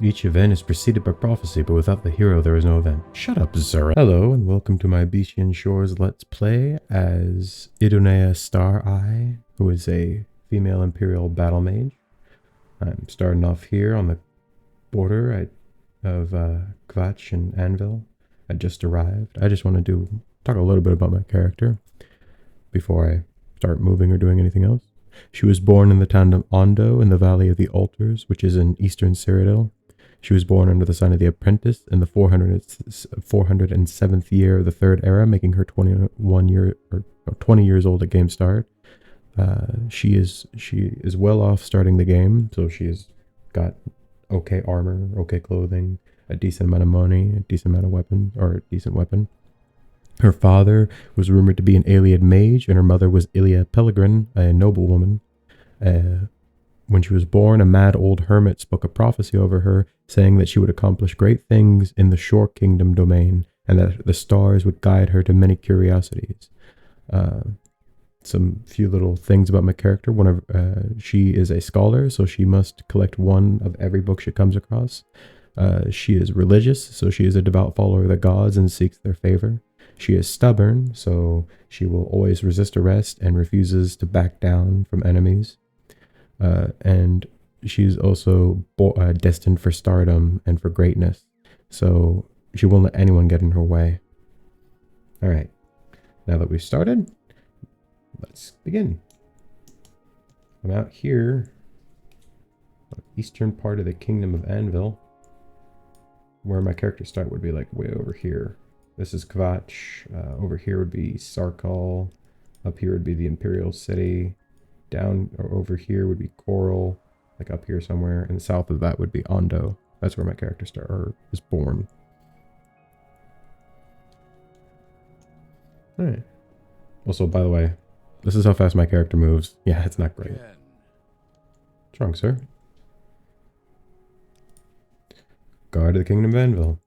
Each event is preceded by prophecy, but without the hero there is no event. Shut up, Zura. Hello, and welcome to my Abecean Shores Let's Play as Idonea Star-Eye, who is a female Imperial battlemage. I'm starting off here on the border of Kvatch and Anvil. I just arrived. I just want to talk a little bit about my character before I start moving or doing anything else. She was born in the town of Ondo in the Valley of the Altars, which is in eastern Cyrodiil. She was born under the sign of the Apprentice in the 407th year of the Third Era, making her 20 years old at game start. She is well off starting the game, so she's got okay armor, okay clothing, a decent amount of money, a decent amount of weapon, or a decent weapon. Her father was rumored to be an Ayleid mage, and her mother was Illia Pellegrin, a noblewoman. When she was born, a mad old hermit spoke a prophecy over her, saying that she would accomplish great things in the Shore Kingdom domain, and that the stars would guide her to many curiosities. Some few little things about my character. She is a scholar, so she must collect one of every book she comes across. She is religious, so she is a devout follower of the gods and seeks their favor. She is stubborn, so she will always resist arrest and refuses to back down from enemies. And she's also destined for stardom and for greatness, so she won't let anyone get in her way. Alright, now that we've started, let's begin. I'm out here, eastern part of the Kingdom of Anvil. Where my character start would be like way over here. This is Kvatch. Over here would be Sarkal. Up here would be the Imperial city. Down or over here would be Coral, like up here somewhere, and south of that would be Ondo. That's where my character was born. Alright. Also, by the way, this is how fast my character moves. Yeah, it's not great. What's wrong, sir? Guard of the Kingdom of Anvil.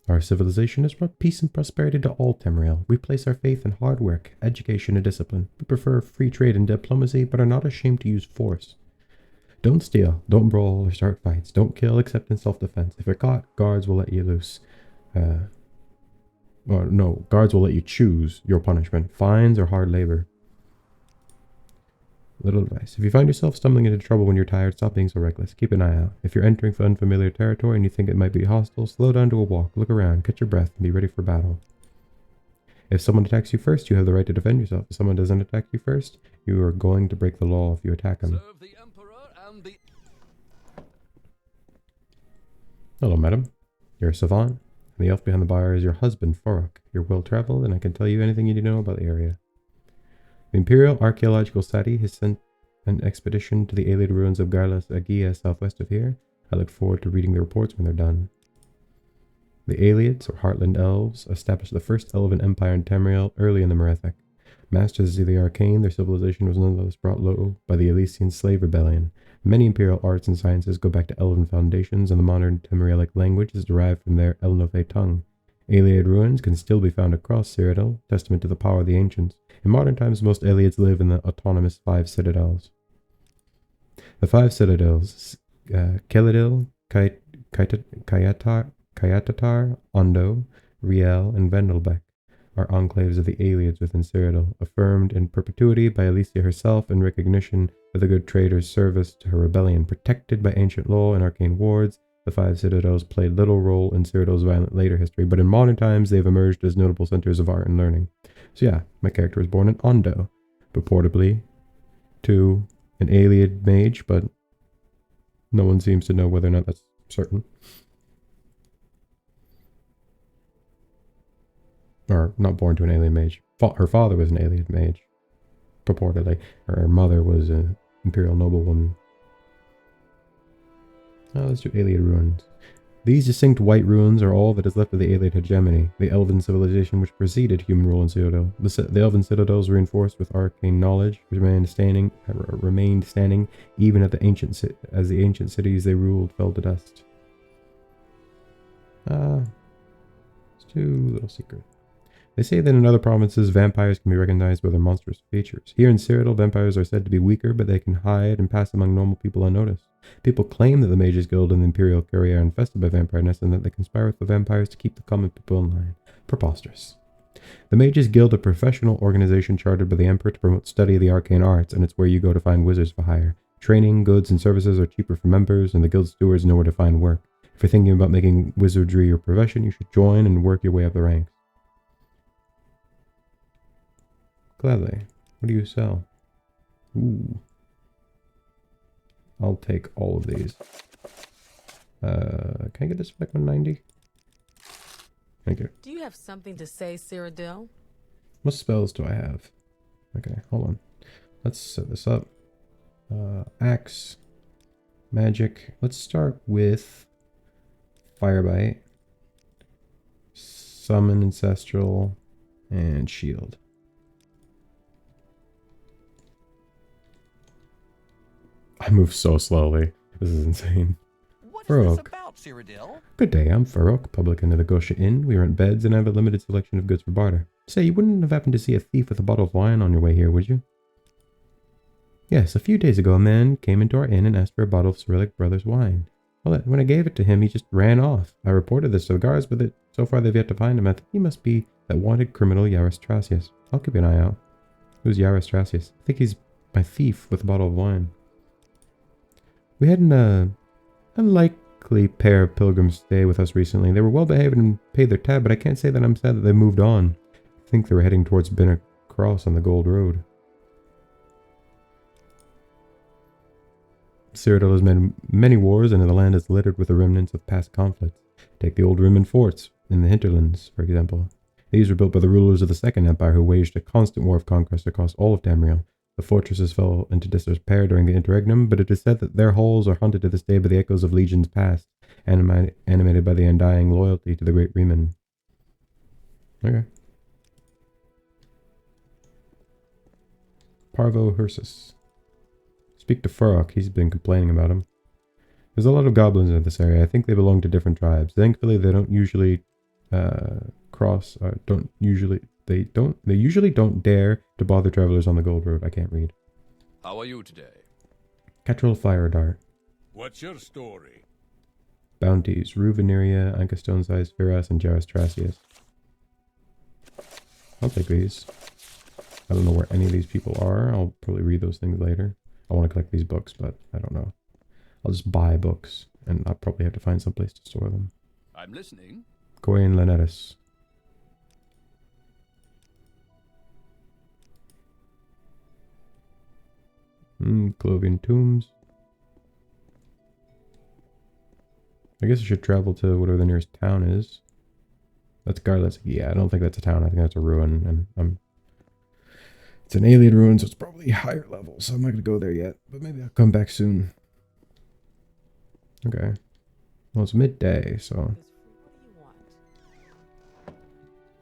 Our civilization has brought peace and prosperity to all Tamriel. We place our faith in hard work, education, and discipline. We prefer free trade and diplomacy, but are not ashamed to use force. Don't steal, don't brawl or start fights, don't kill except in self-defense. If you're caught, guards will let you loose. Guards will let you choose your punishment, fines or hard labor. Little advice. If you find yourself stumbling into trouble when you're tired, stop being so reckless. Keep an eye out. If you're entering unfamiliar territory and you think it might be hostile, slow down to a walk, look around, catch your breath, and be ready for battle. If someone attacks you first, you have the right to defend yourself. If someone doesn't attack you first, you are going to break the law if you attack them. Serve the Emperor and the... Hello, madam. You're a savant, and the elf behind the bar is your husband, Forok. You're well-traveled, and I can tell you anything you need to know about the area. The Imperial Archaeological Society has sent an expedition to the Ayleid ruins of Garlas Agia southwest of here. I look forward to reading the reports when they're done. The Ayleids, or Heartland Elves, established the first Elven Empire in Tamriel early in the Merethic. Masters of the arcane, their civilization was nonetheless brought low by the Elysian Slave Rebellion. Many Imperial arts and sciences go back to Elven foundations, and the modern Tamrielic language is derived from their Elnothe tongue. Ayleid ruins can still be found across Cyrodiil, testament to the power of the ancients. In modern times, most Ayleids live in the autonomous 5 citadels. The 5 citadels, Cyrodiil, Kayatatar, Ondo, Riel, and Vendelbeck, are enclaves of the Ayleids within Cyrodiil, affirmed in perpetuity by Alicia herself in recognition of the good trader's service to her rebellion. Protected by ancient law and arcane wards, the 5 citadels played little role in Cyrodiil's violent later history, but in modern times they've emerged as notable centers of art and learning. So yeah, my character was born in Ondo, purportedly to an Ayleid mage, but no one seems to know whether or not that's certain. Or not born to an Ayleid mage. Her father was an Ayleid mage, purportedly. Her mother was an Imperial noblewoman. Now let's do Ayleid ruins. These distinct white ruins are all that is left of the Ayleid hegemony, the elven civilization which preceded human rule in Cyrodiil. The elven citadels, reinforced with arcane knowledge, remained standing even as the ancient cities they ruled fell to dust. Let's do a little secret. They say that in other provinces, vampires can be recognized by their monstrous features. Here in Cyrodiil, vampires are said to be weaker, but they can hide and pass among normal people unnoticed. People claim that the Mages Guild and the Imperial Courier are infested by vampire nests and that they conspire with the vampires to keep the common people in line. Preposterous. The Mages Guild, a professional organization chartered by the Emperor to promote study of the arcane arts, and it's where you go to find wizards for hire. Training, goods, and services are cheaper for members, and the guild stewards know where to find work. If you're thinking about making wizardry your profession, you should join and work your way up the ranks. Gladly. What do you sell? Ooh. I'll take all of these. Can I get this back on 90? Thank you. Do you have something to say, Cyrodiil? What spells do I have? Okay, hold on. Let's set this up. Axe. Magic. Let's start with Firebite. Summon Ancestral. And Shield. I move so slowly. This is insane. What is this about, Cyrodiil? Good day, I'm Farouk, publican of the Gosha Inn. We rent beds and have a limited selection of goods for barter. Say, you wouldn't have happened to see a thief with a bottle of wine on your way here, would you? Yes, a few days ago a man came into our inn and asked for a bottle of Cyrodiil Brothers wine. Well, when I gave it to him, he just ran off. I reported this to the guards, but so far they've yet to find him. I think he must be that wanted criminal Yaris Trasius. I'll keep an eye out. Who's Yaris Trasius? I think he's my thief with a bottle of wine. We had an unlikely pair of pilgrims stay with us recently. They were well behaved and paid their tab, but I can't say that I'm sad that they moved on. I think they were heading towards Binnock Cross on the Gold Road. Cyrodiil has made many wars, and the land is littered with the remnants of past conflicts. Take the old Roman forts in the hinterlands, for example. These were built by the rulers of the Second Empire, who waged a constant war of conquest across all of Tamriel. The fortresses fell into disrepair during the interregnum, but it is said that their halls are haunted to this day by the echoes of legions past, animated by the undying loyalty to the great Reman. Okay. Parvo Ursus. Speak to Farouk, he's been complaining about him. There's a lot of goblins in this area. I think they belong to different tribes. Thankfully, they don't usually they usually don't dare to bother travelers on the Gold Road. I can't read. How are you today? Catrol Fire Dart. What's your story? Bounties. Rue Veneria, Anka Stone's Eyes, Firas, and Jairus Trasius. I'll take these. I don't know where any of these people are. I'll probably read those things later. I want to collect these books, but I don't know. I'll just buy books, and I'll probably have to find some place to store them. I'm listening. Coin Leneris. Clovian Tombs. I guess I should travel to whatever the nearest town is. That's Garless. Yeah, I don't think that's a town. I think that's a ruin, and it's an Ayleid ruin, so it's probably higher level, so I'm not going to go there yet, but maybe I'll come back soon. Okay. Well, it's midday, so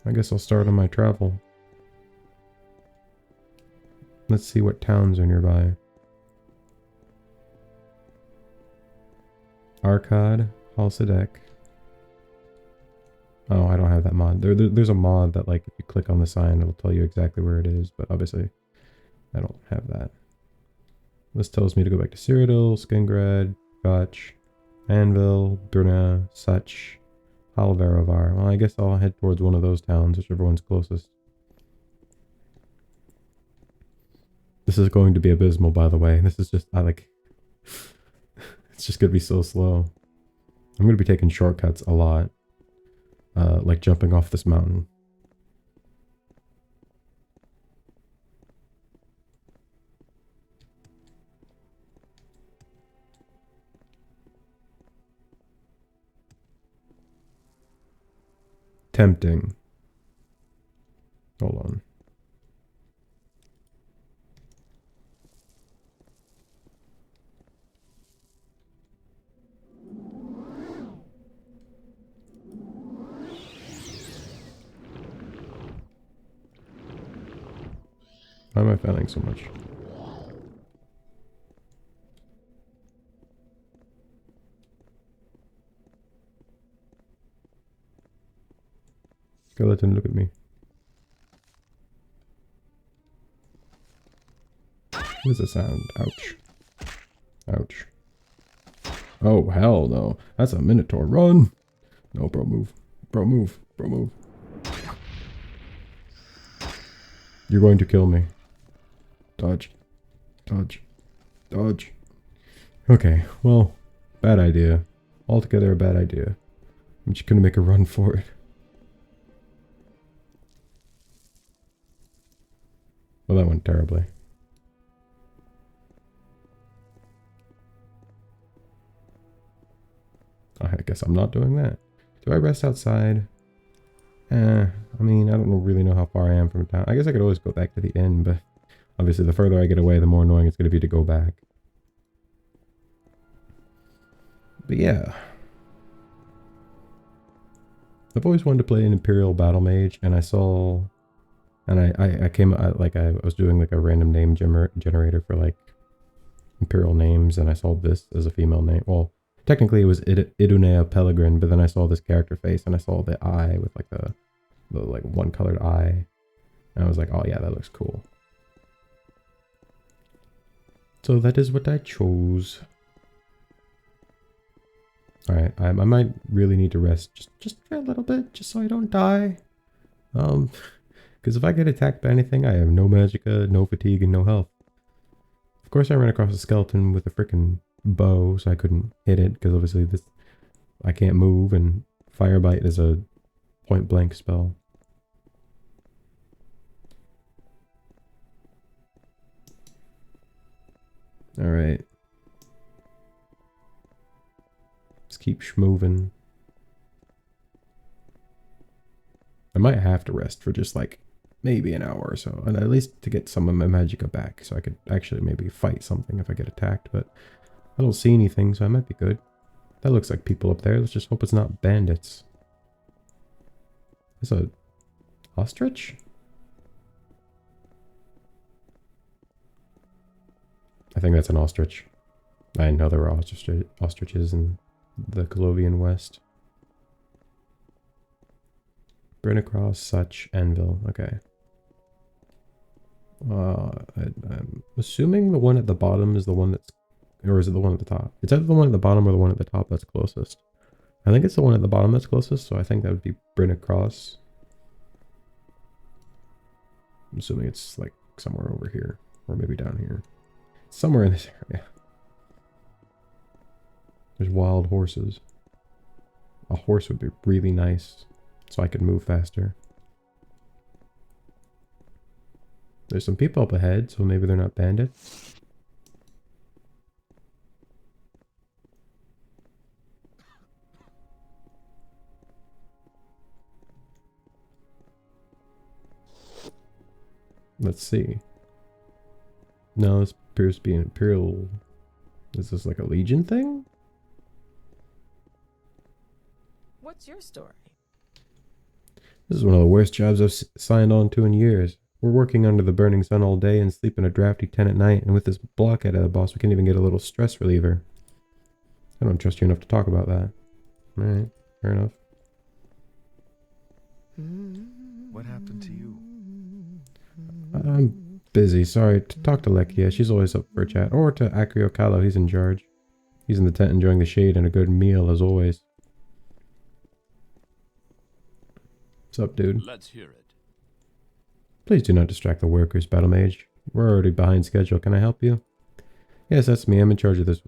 I guess I'll start on my travel. Let's see what towns are nearby. Arkad, Halsadek. Oh, I don't have that mod. There's a mod that, like, if you click on the sign, it'll tell you exactly where it is, but obviously I don't have that. This tells me to go back to Cyrodiil, Skingrad, Gotch, Anvil, Bruna, Such, Halverovar. Well, I guess I'll head towards one of those towns, whichever one's closest. This is going to be abysmal, by the way. This is just, it's just going to be so slow. I'm going to be taking shortcuts a lot. Like jumping off this mountain. Tempting. Hold on. Why am I failing so much? Skeleton, look at me. What is the sound? Ouch. Ouch. Oh, hell no. That's a Minotaur. Run! No, bro, move. Bro, move. Bro, move. You're going to kill me. Dodge. Dodge. Dodge. Okay, well, bad idea. Altogether a bad idea. I'm just gonna make a run for it. Well, that went terribly. I guess I'm not doing that. Do I rest outside? I mean, I don't really know how far I am from town. I guess I could always go back to the inn, but obviously the further I get away, the more annoying it's going to be to go back. But yeah. I've always wanted to play an Imperial battlemage, and I saw... And I was doing like a random name generator for like Imperial names, and I saw this as a female name. Well, technically it was Idonea Pellegrin, but then I saw this character face, and I saw the eye with like the like one colored eye, and I was like, oh yeah, that looks cool. So that is what I chose. Alright, I might really need to rest just for a little bit, just so I don't die. Because if I get attacked by anything, I have no magicka, no fatigue, and no health. Of course I ran across a skeleton with a freaking bow, so I couldn't hit it, because obviously I can't move, and Firebite is a point blank spell. Alright. Let's keep schmoving. I might have to rest for just like maybe an hour or so, and at least to get some of my magicka back, so I could actually maybe fight something if I get attacked, but I don't see anything, so I might be good. That looks like people up there. Let's just hope it's not bandits. Is a ostrich? I think that's an ostrich. I know there were ostriches in the Colovian West. Brennicross, Such, Anvil. Okay. I'm assuming the one at the bottom is the one that's... Or is it the one at the top? It's either the one at the bottom or the one at the top that's closest. I think it's the one at the bottom that's closest, so I think that would be Brennicross. I'm assuming it's like somewhere over here. Or maybe down here. Somewhere in this area. There's wild horses. A horse would be really nice, so I could move faster. There's some people up ahead, so maybe they're not bandits. Let's see. No, this appears to be an Imperial... Is this like a Legion thing? What's your story? This is one of the worst jobs I've signed on to in years. We're working under the burning sun all day and sleep in a drafty tent at night, and with this blockhead of a boss, we can't even get a little stress reliever. I don't trust you enough to talk about that. Alright, fair enough. What happened to you? I'm busy, sorry. Talk to Lekia, she's always up for a chat. Or to Acrio Callo, he's in charge. He's in the tent enjoying the shade and a good meal, as always. What's up, dude? Let's hear it. Please do not distract the workers, Battlemage. We're already behind schedule. Can I help you? Yes, that's me. I'm in charge of this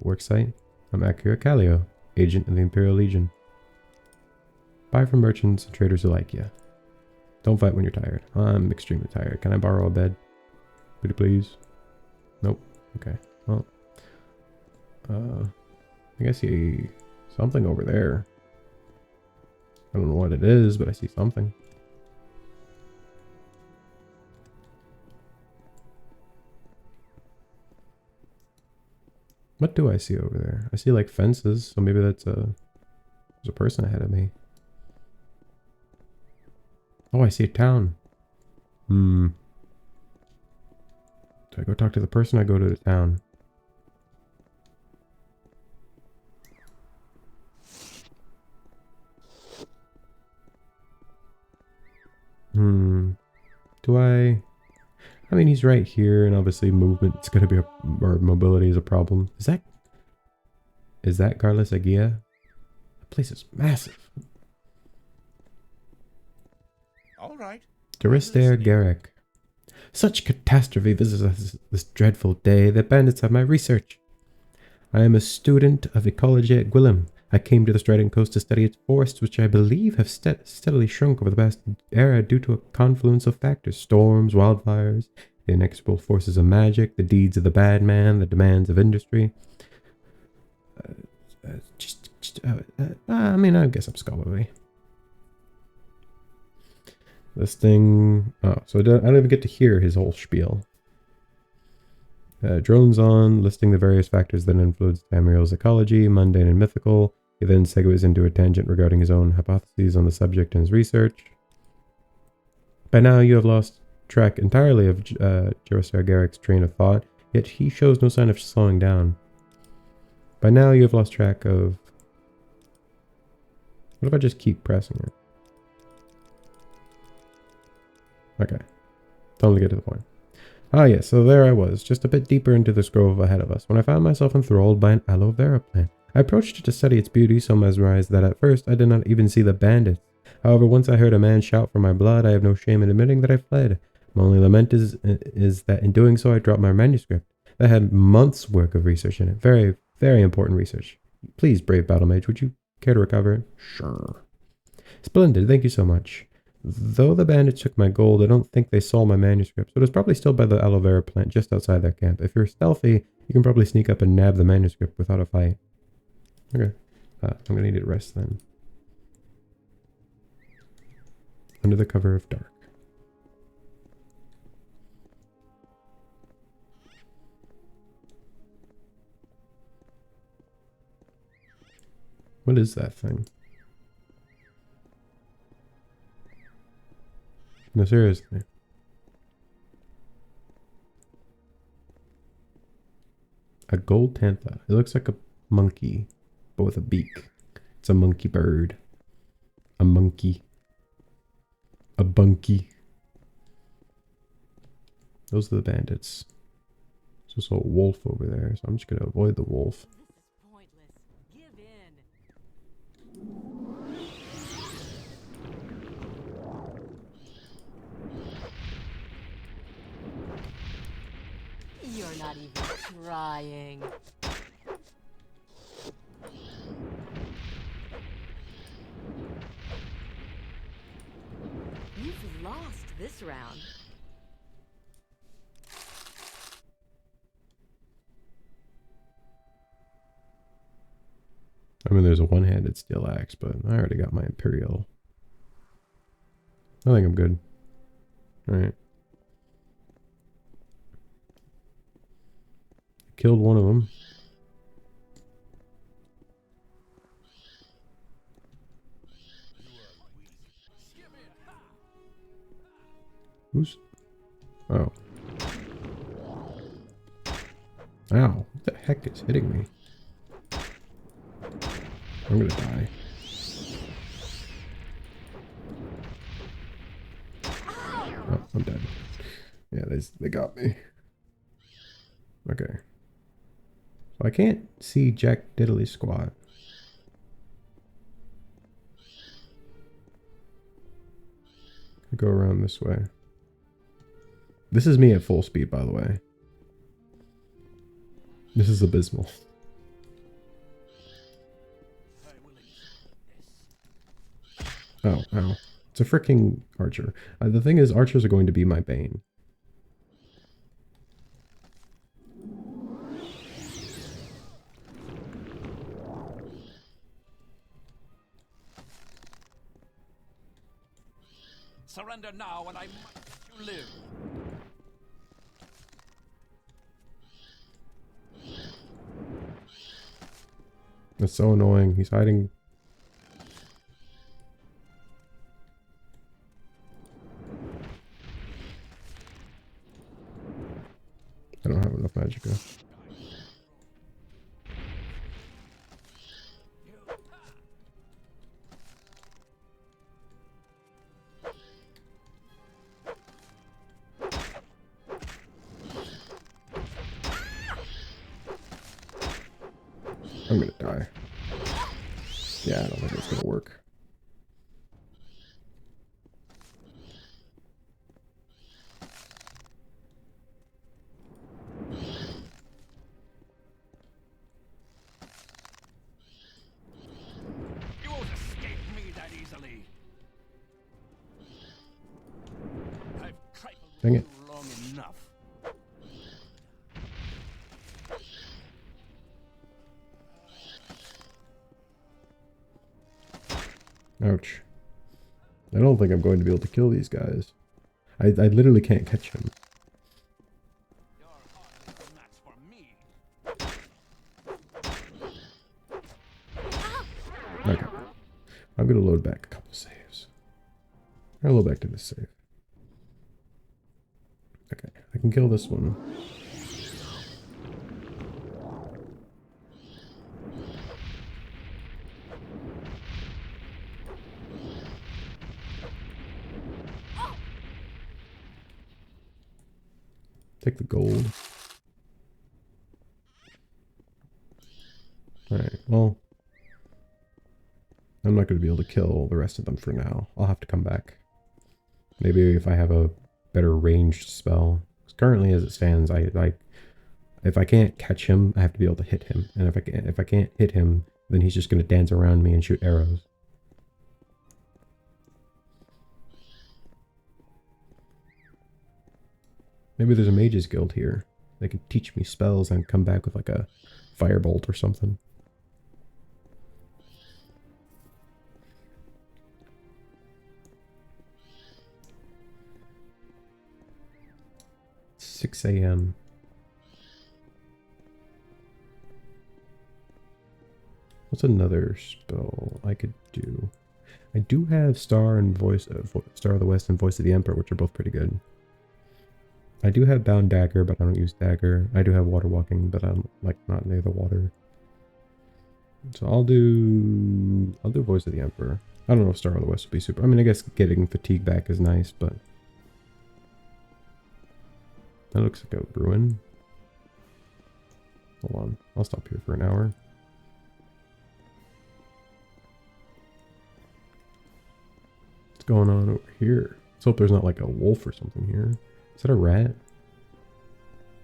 work site. I'm Acrio Callo, agent of the Imperial Legion. Buy from merchants and traders who like you. Don't fight when you're tired. I'm extremely tired. Can I borrow a bed? Pretty please? Nope. Okay. Well. I think I see something over there. I don't know what it is, but I see something. What do I see over there? I see like fences, so maybe that's there's a person ahead of me. Oh, I see a town. Do I go talk to the person or I go to the town? Do I mean, he's right here, and obviously movement is going to be or mobility is a problem. Is that... Is that Garlus Agia? The place is massive. All right. Duristair Garrick. Such catastrophe visits us this dreadful day. The bandits have my research. I am a student of ecology at Gwillem. I came to the Striding Coast to study its forests, which I believe have steadily shrunk over the past era due to a confluence of factors. Storms, wildfires, the inexorable forces of magic, the deeds of the bad man, the demands of industry. I guess I'm scholarly. This thing... Oh, so I don't even get to hear his whole spiel. Drones on, listing the various factors that influence Tamriel's ecology, mundane and mythical. He then segues into a tangent regarding his own hypotheses on the subject and his research. By now, you have lost track entirely of Duristair Garrick's train of thought, yet he shows no sign of slowing down. By now, you have lost track of... What if I just keep pressing it? Okay. Time to get to the point. Ah yes, so there I was, just a bit deeper into this grove ahead of us, when I found myself enthralled by an aloe vera plant. I approached it to study its beauty, so mesmerized that at first I did not even see the bandits. However, once I heard a man shout for my blood, I have no shame in admitting that I fled. My only lament is that in doing so I dropped my manuscript. That had months' work of research in it. Very, very important research. Please, brave battlemage, would you care to recover it? Sure. Splendid, thank you so much. Though the bandits took my gold, I don't think they saw my manuscript, so it was probably still by the aloe vera plant just outside their camp. If you're stealthy, you can probably sneak up and nab the manuscript without a fight. Okay. I'm gonna need it rest then. Under the cover of dark. What is that thing? No, seriously. A gold tantha. It looks like a monkey, but with a beak. It's a monkey bird. A monkey. A bunkie. Those are the bandits. There's also a wolf over there, so I'm just gonna avoid the wolf. You're not even trying. You've lost this round. I mean, there's a one-handed steel axe, but I already got my Imperial. I think I'm good. Alright. Killed one of them. Who's... Oh. Ow. What the heck is hitting me? I'm gonna die. Oh, I'm dead. Yeah, they got me. Okay. So I can't see Jack Diddley squat. Go around this way. This is me at full speed, by the way. This is abysmal. Oh, ow. It's a freaking archer. The thing is, archers are going to be my bane. Surrender now and I must you live. That's so annoying. He's hiding. I don't have enough magicka. I'm gonna die. Yeah, I don't think it's gonna work. You won't escape me that easily. I've trifled Dang with it. you long enough. Ouch. I don't think I'm going to be able to kill these guys. I literally can't catch him. You're hardly a match for me. Okay. I'm gonna load back a couple saves. I'll load back to this save. Okay, I can kill this one. Take the gold. Alright, well, I'm not going to be able to kill the rest of them for now. I'll have to come back. Maybe if I have a better ranged spell. 'Cause currently, as it stands, if I can't catch him, I have to be able to hit him. And if I can't hit him, then he's just going to dance around me and shoot arrows. Maybe there's a mage's guild here. They can teach me spells and come back with like a firebolt or something. It's 6 a.m. What's another spell I could do? I do have Star and Star of the West and Voice of the Emperor, which are both pretty good. I do have Bound Dagger, but I don't use Dagger. I do have Water Walking, but I'm like not near the water. So I'll do Voice of the Emperor. I don't know if Star of the West would be super. I mean, I guess getting fatigue back is nice, but that looks like a ruin. Hold on, I'll stop here for an hour. What's going on over here? Let's hope there's not like a wolf or something here. Is that a rat?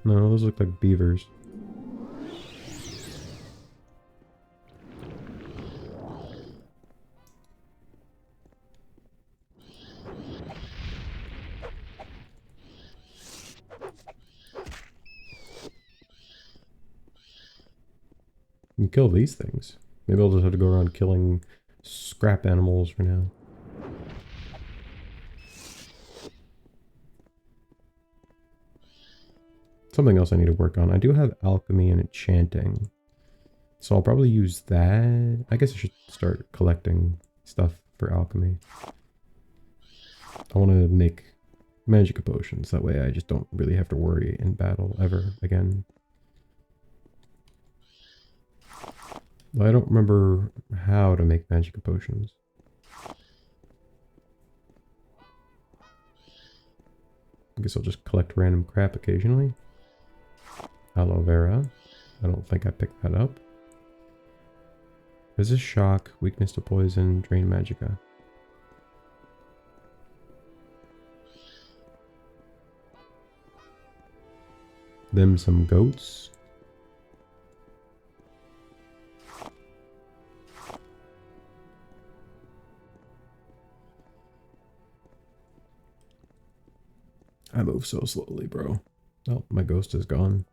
No, those look like beavers. You can kill these things. Maybe I'll just have to go around killing scrap animals for now. Something else I need to work on. I do have alchemy and enchanting. So I'll probably use that. I guess I should start collecting stuff for alchemy. I want to make magic potions. That way I just don't really have to worry in battle ever again. But I don't remember how to make magic potions. I guess I'll just collect random crap occasionally. Aloe vera. I don't think I picked that up. Resist shock, weakness to poison, drain magicka. Them some goats. I move so slowly, bro. Oh, my ghost is gone.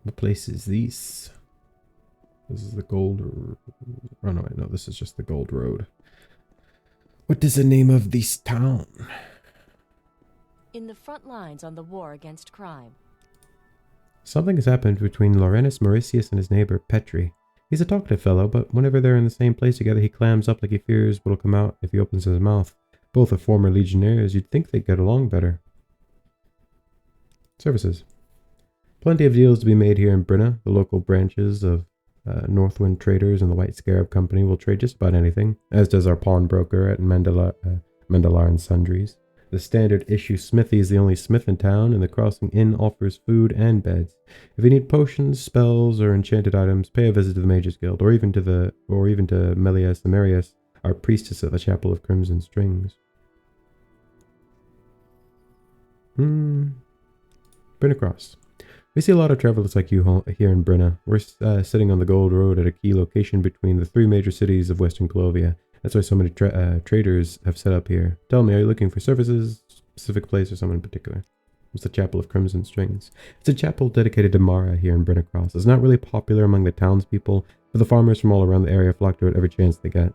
What place is this? This is the gold... Oh no, no, this is just the gold road. What is the name of this town? In the front lines on the war against crime. Something has happened between Laurenus Mauritius and his neighbor Petri. He's a talkative fellow, but whenever they're in the same place together, he clams up like he fears what'll come out if he opens his mouth. Both are former legionnaires. You'd think they'd get along better. Services. Plenty of deals to be made here in Brynna. The local branches of Northwind Traders and the White Scarab Company will trade just about anything, as does our pawnbroker at Mendelar and Sundries. The standard issue smithy is the only smith in town, and the Crossing Inn offers food and beds. If you need potions, spells, or enchanted items, pay a visit to the Mages Guild, or even to Melia Samarius, our priestess at the Chapel of Crimson Strings. Brynna Cross. We see a lot of travelers like you here in Brynna. We're sitting on the Gold Road at a key location between the 3 major cities of Western Colovia. That's why so many traders have set up here. Tell me, are you looking for services, specific place, or someone in particular? It's the Chapel of Crimson Strings. It's a chapel dedicated to Mara here in Brynna Cross. It's not really popular among the townspeople, but the farmers from all around the area flock to it every chance they get.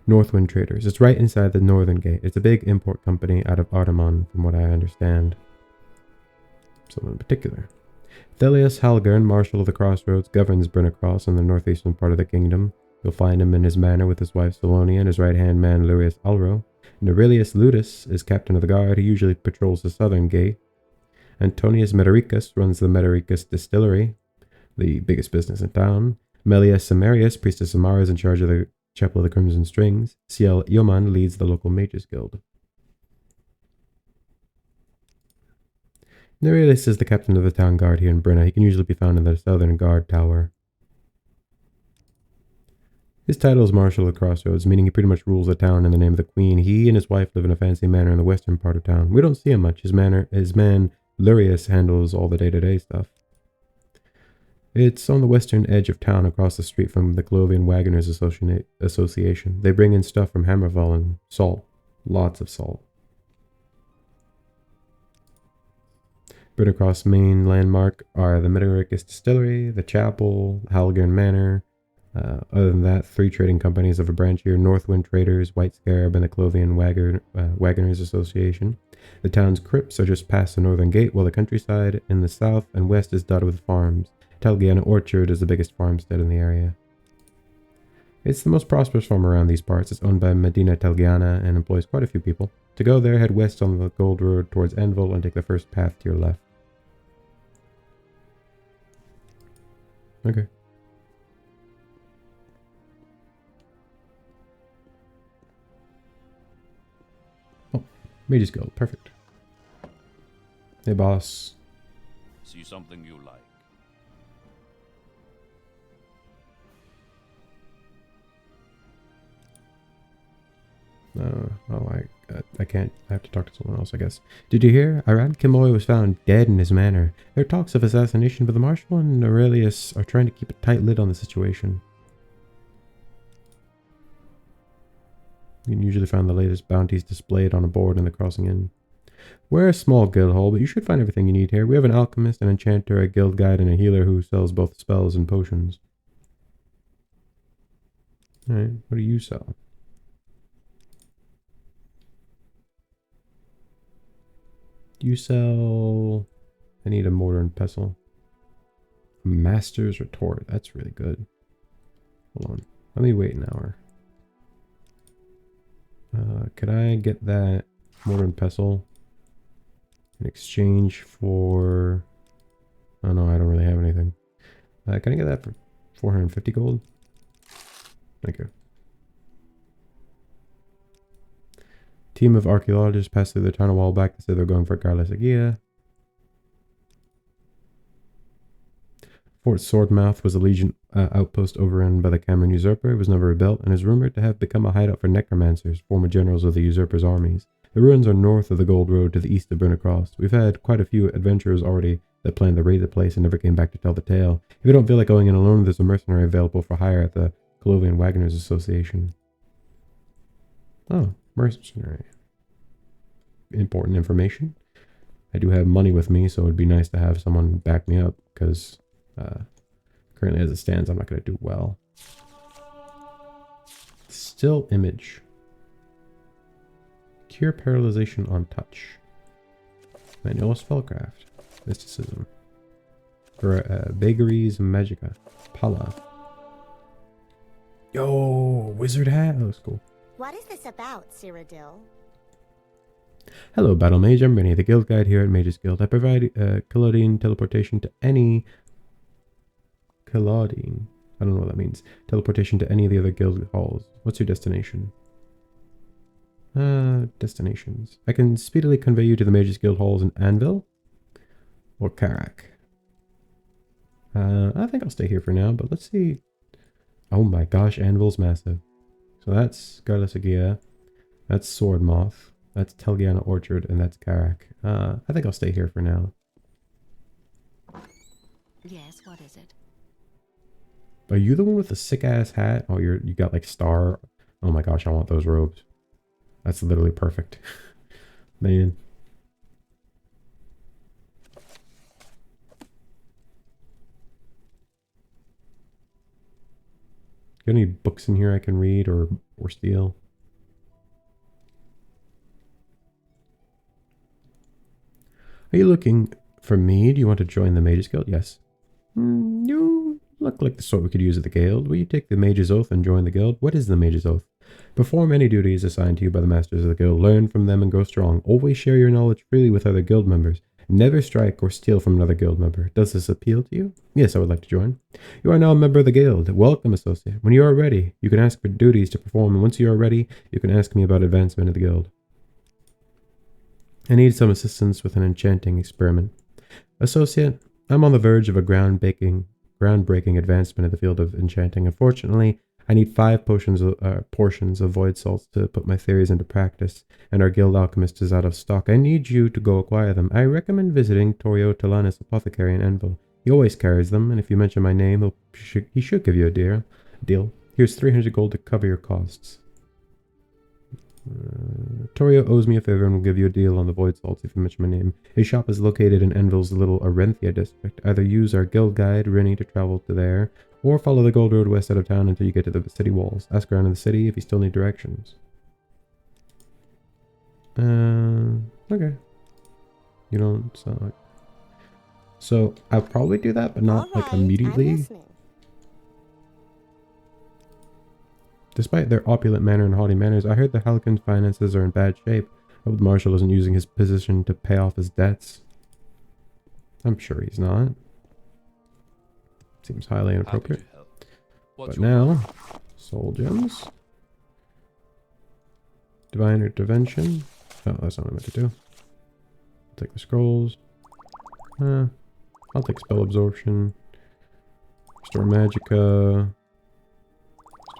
Northwind Traders. It's right inside the Northern Gate. It's a big import company out of Artemon, from what I understand. Someone in particular. Thelius Halgern, Marshal of the Crossroads, governs Brynna Cross in the northeastern part of the kingdom. You'll find him in his manor with his wife Salonia and his right-hand man Lurius Alro. Nerilius Ludus is captain of the guard. He usually patrols the southern gate. Antonius Metaricus runs the Metaricus Distillery, the biggest business in town. Melia Samarius, priestess of Mara, is in charge of the Chapel of the Crimson Strings. Ciel Yoman leads the local Mages Guild. Nerilius is the captain of the town guard here in Brynna. He can usually be found in the southern guard tower. His title is Marshal of the Crossroads, meaning he pretty much rules the town in the name of the Queen. He and his wife live in a fancy manor in the western part of town. We don't see him much. His man Lurius handles all the day-to-day stuff. It's on the western edge of town across the street from the Colovian Wagoners Association. They bring in stuff from Hammerfall and salt. Lots of salt. Brynna Cross' main landmark are the Metaricus Distillery, the Chapel, Halgern Manor. Other than that, 3 trading companies of a branch here: Northwind Traders, White Scarab, and the Colovian Wagoners Association. The town's crypts are just past the northern gate, while the countryside in the south and west is dotted with farms. Talgiana Orchard is the biggest farmstead in the area. It's the most prosperous farm around these parts. It's owned by Medina Talgiana and employs quite a few people. To go there, head west on the Gold Road towards Enville and take the first path to your left. Okay. Oh, Mage's Guild. Perfect. Hey, boss. See something you like. I can't. I have to talk to someone else, I guess. Did you hear? Iran Kimoy was found dead in his manor. There are talks of assassination, but the Marshal and Aurelius are trying to keep a tight lid on the situation. You can usually find the latest bounties displayed on a board in the Crossing Inn. We're a small guild hall, but you should find everything you need here. We have an alchemist, an enchanter, a guild guide, and a healer who sells both spells and potions. Alright, what do you sell? You sell... I need a mortar and pestle. Master's retort. That's really good. Hold on. Let me wait an hour. Could I get that mortar and pestle in exchange for... Oh no, I don't really have anything. Can I get that for 450 gold? Thank you. Team of archaeologists passed through the town a while back. They said they're going for Garlasagia. Fort Swordmouth was a legion outpost overrun by the Cameron usurper. It was never rebuilt and is rumored to have become a hideout for necromancers, former generals of the usurper's armies. The ruins are north of the Gold Road to the east of Brynna Cross. We've had quite a few adventurers already that planned to raid the place and never came back to tell the tale. If you don't feel like going in alone, there's a mercenary available for hire at the Colovian Wagoners Association. Oh, mercenary. Important information. I do have money with me, so it'd be nice to have someone back me up, because currently as it stands, I'm not going to do well. Still image. Cure paralyzation on touch. Manual spellcraft. Mysticism. For vagaries magica. Pala. Yo, wizard hat. That looks cool. What is this about, Cyrodiil? Hello, Battle Mage. I'm Rennie, the guild guide here at Mage's Guild. I provide Claudine teleportation to any... Claudine? I don't know what that means. Teleportation to any of the other guild halls. What's your destination? Destinations. I can speedily convey you to the Mages Guild halls in Anvil or Karak. I think I'll stay here for now, but let's see. Oh my gosh, Anvil's massive. So that's Garlasagia, that's Swordmoth, that's Telgiana Orchard, and that's Karak. I think I'll stay here for now. Yes, what is it? Are you the one with the sick ass hat? Oh, you got like star. Oh my gosh, I want those robes. That's literally perfect. Man. Got any books in here I can read or steal? Are you looking for me? Do you want to join the Mages Guild? Yes. You look like the sort we could use at the guild. Will you take the Mage's Oath and join the guild? What is the Mage's Oath? Perform any duties assigned to you by the masters of the guild. Learn from them and grow strong. Always share your knowledge freely with other guild members. Never strike or steal from another guild member. Does this appeal to you? Yes, I would like to join. You are now a member of the guild. Welcome, associate. When you are ready, you can ask for duties to perform, and once you are ready, you can ask me about advancement of the guild. I need some assistance with an enchanting experiment. Associate, I'm on the verge of a groundbreaking advancement in the field of enchanting. Unfortunately, I need 5 portions of void salts to put my theories into practice, and our guild alchemist is out of stock. I need you to go acquire them. I recommend visiting Torio Talanis Apothecary in Envil. He always carries them, and if you mention my name, he should give you a deal. Here's 300 gold to cover your costs. Torio owes me a favor and will give you a deal on the void salts if you mention my name. His shop is located in Envil's little Arenthia district. Either use our guild guide, Rennie, to travel to there, or follow the gold road west out of town until you get to the city walls. Ask around in the city if you still need directions. Okay. You don't sound like... So, I'll probably do that, but not like immediately. I'm listening. Despite their opulent manner and haughty manners, I heard the Halcon's finances are in bad shape. I hope the Marshal isn't using his position to pay off his debts. I'm sure he's not. Seems highly inappropriate. But now, soul gems. Divine intervention. Oh, that's not what I meant to do. I'll take the scrolls. I'll take spell absorption. Restore magicka.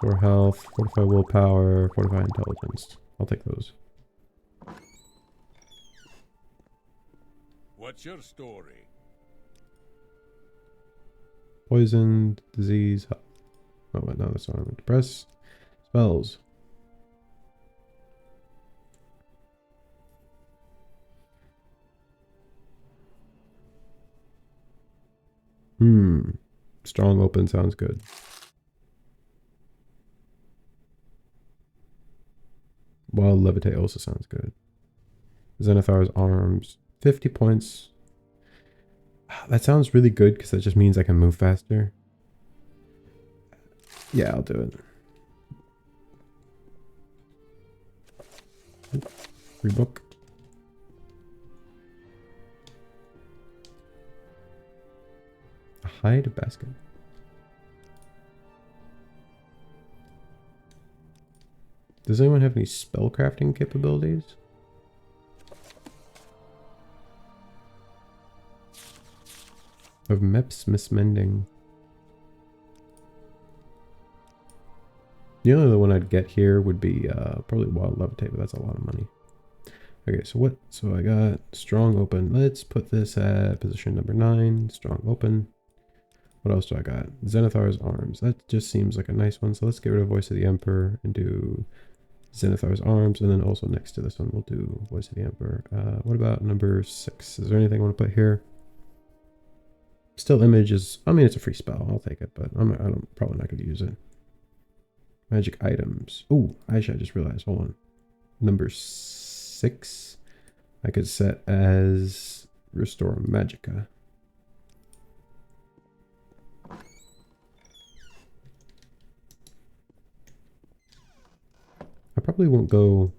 Restore health. Fortify willpower. Fortify intelligence. I'll take those. What's your story? Poison, disease, health. Oh, wait, no, that's not what I meant to press. Spells. Strong open sounds good. Wild levitate also sounds good. Zenithar's arms. 50 points. That sounds really good because that just means I can move faster. Yeah, I'll do it. Free book. A hide basket. Does anyone have any spellcrafting capabilities? Of Meps mismending. The only other one I'd get here would be probably wild levitate, but that's a lot of money. Okay, so what? So I got strong open. Let's put this at position number 9. Strong open. What else do I got? Zenithar's arms. That just seems like a nice one. So let's get rid of Voice of the Emperor and do Zenithar's arms. And then also next to this one, we'll do Voice of the Emperor. What about number 6? Is there anything I want to put here? Still image is, I mean, it's a free spell. I'll take it, but I'm probably not going to use it. Magic items. Ooh, actually, I just realized. Hold on. Number 6, I could set as Restore Magicka. I probably won't go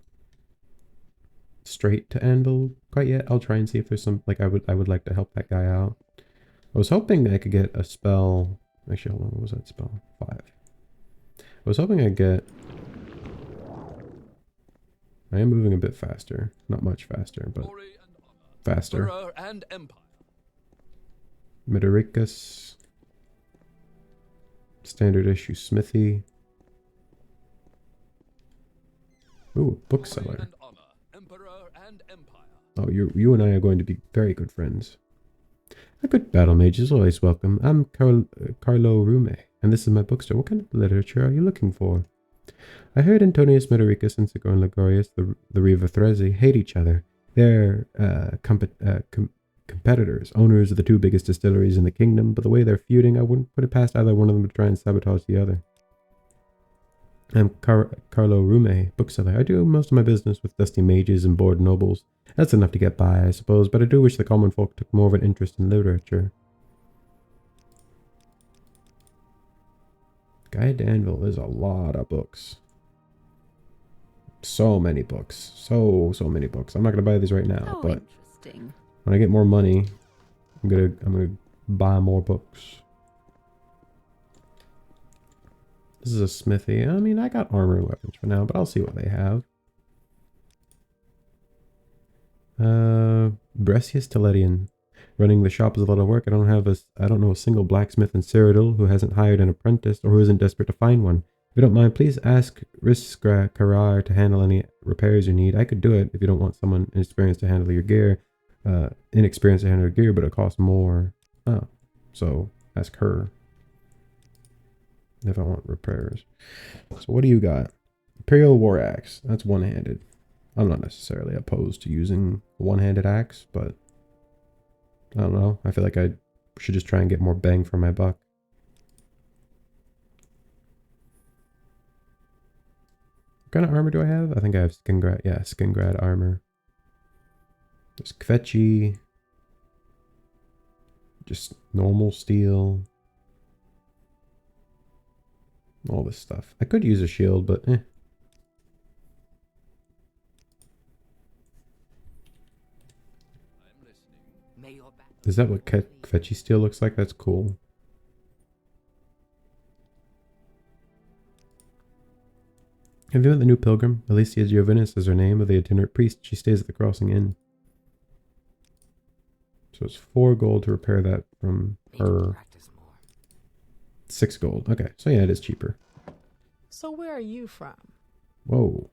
straight to Anvil quite yet. I'll try and see if there's some, like, I would like to help that guy out. I was hoping I could get a spell. Actually, hold on. What was that spell? 5. I was hoping I'd get I am moving a bit faster. Not much faster, but Glory and honor. faster. Emperor and empire. Medaricus. Standard issue Smithy. Ooh, Glory bookseller. and honor. Emperor and empire. Oh, you and I are going to be very good friends. A good battle mage is always welcome. I'm Carlo Rume, and this is my bookstore. What kind of literature are you looking for? I heard Antonius Medaricus and Sigurd Ligorius, the Riva Threzi, hate each other. They're competitors, owners of the two biggest distilleries in the kingdom, but the way they're feuding, I wouldn't put it past either one of them to try and sabotage the other. I'm Carlo Rume, bookseller. I do most of my business with dusty mages and bored nobles. That's enough to get by, I suppose, but I do wish the common folk took more of an interest in literature. Guide to Anvil, there's a lot of books. So many books. So many books. I'm not gonna buy these right now, but interesting. when I get more money, I'm gonna buy more books. This is a smithy. I mean, I got armor and weapons for now, but I'll see what they have. Bressius Teledian. Running the shop is a lot of work. I don't know a single blacksmith in Cyrodiil who hasn't hired an apprentice or who isn't desperate to find one. If you don't mind, please ask Riskra Karar to handle any repairs you need. I could do it if you don't want someone inexperienced to handle your gear. Inexperienced to handle your gear, but it costs more. Oh, so ask her if I want repairs. So what do you got? Imperial War Axe. That's one-handed. I'm not necessarily opposed to using a one-handed axe, but I don't know. I feel like I should just try and get more bang for my buck. What kind of armor do I have? I think I have Skingrad. Yeah, Skingrad armor. There's Kvetchi. Just normal steel. All this stuff. I could use a shield, but eh. Is that what Kvetchi steel looks like? That's cool. Have you met the new pilgrim? Alicia Giovinus is her name, of the itinerant priest. She stays at the Crossing Inn. So it's 4 gold to repair that from her. 6 gold. Okay, so yeah, it is cheaper. So where are you from? Whoa.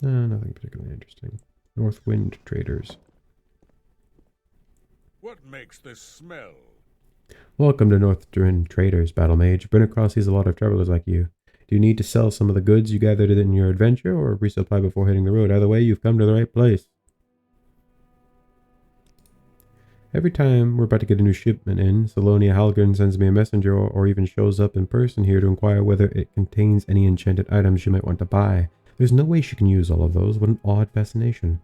Nothing particularly interesting. Northwind Traders. What makes this smell? Welcome to Northwind Traders, Battle Mage. Brennercross sees a lot of travelers like you. Do you need to sell some of the goods you gathered in your adventure, or resupply before hitting the road? Either way, you've come to the right place. Every time we're about to get a new shipment in, Salonia Halgren sends me a messenger or even shows up in person here to inquire whether it contains any enchanted items you might want to buy. There's no way she can use all of those. What an odd fascination.